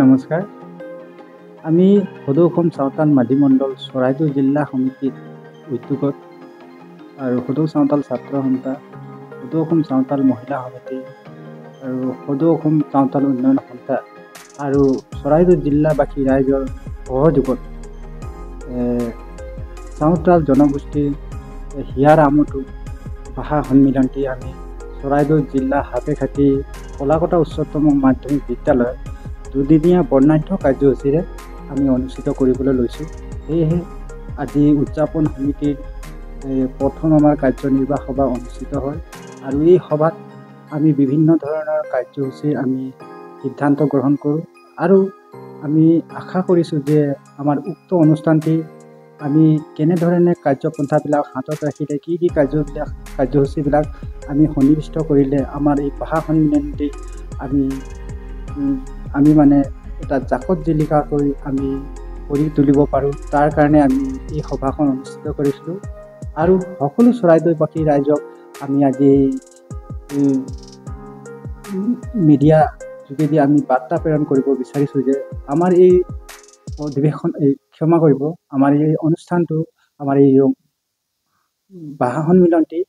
নমস্কাৰ। আমি সদৌ অসম চাওতাল মাঝি মণ্ডল চৰাইদেউ জিলা সমিতিৰ উদ্যোগত আৰু সদৌ চাওতাল ছাত্ৰ সন্থা, সদৌ অসম চাওতাল মহিলা সমিতি আৰু সদৌ অসম চাওতাল উন্নয়ন সন্থা আৰু চৰাইদেউ জিলাবাসী ৰাইজৰ সহযোগত চাওতাল জনগোষ্ঠীৰ হিয়াৰ আমঠু ভাষা সন্মিলনটি আমি চৰাইদেউ জিলা হাতেখাতি কলাকতা উচ্চতম মাধ্যমিক বিদ্যালয় দুদিনীয়া বৰ্ণাঢ্য কাৰ্যসূচীৰে আমি অনুষ্ঠিত কৰিবলৈ লৈছোঁ। সেয়েহে আজি উদযাপন সমিতিৰ প্ৰথম আমাৰ কাৰ্যনিৰ্বাহ সভা অনুষ্ঠিত হয় আৰু এই সভাত আমি বিভিন্ন ধৰণৰ কাৰ্যসূচীৰ আমি সিদ্ধান্ত গ্ৰহণ কৰোঁ আৰু আমি আশা কৰিছোঁ যে আমাৰ উক্ত অনুষ্ঠানটি আমি কেনেধৰণে কাৰ্যপন্থাবিলাক হাতত ৰাখিলে কি কাৰ্যসূচীবিলাক আমি সন্নিৱিষ্ট কৰিলে আমাৰ এই ভাষা সন্মিলনটি আমি মানে এটা জাকত জিলিকা কৰি আমি কৰি তুলিব পাৰোঁ, তাৰ কাৰণে আমি এই সভাখন অনুষ্ঠিত কৰিছিলোঁ আৰু সকলো চৰাইদেউবাসী ৰাইজক আমি আজি মিডিয়া যোগেদি আমি বাৰ্তা প্ৰেৰণ কৰিব বিচাৰিছোঁ যে আমাৰ এই অধিৱেশন ক্ষমা কৰিব, আমাৰ এই অনুষ্ঠানটো, আমাৰ এই ভাষা সন্মিলনটি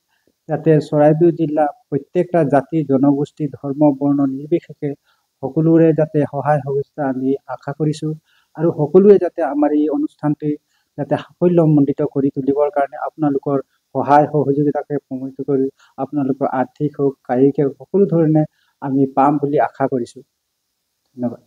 যাতে চৰাইদেউ জিলা প্ৰত্যেকটা জাতি জনগোষ্ঠী ধৰ্ম বৰ্ণ নিৰ্বিশেষে সকলোৰে যাতে সহায় সহযোগিতা আমি আশা কৰিছোঁ আৰু সকলোৱে যাতে আমাৰ এই অনুষ্ঠানটি যাতে সাফল্যমণ্ডিত কৰি তুলিবৰ কাৰণে আপোনালোকৰ সহায় সহযোগিতাকে প্ৰমাণিত কৰি আপোনালোকৰ আৰ্থিক হওক কায়িক হওক সকলো ধৰণে আমি পাম বুলি আশা কৰিছোঁ। ধন্যবাদ।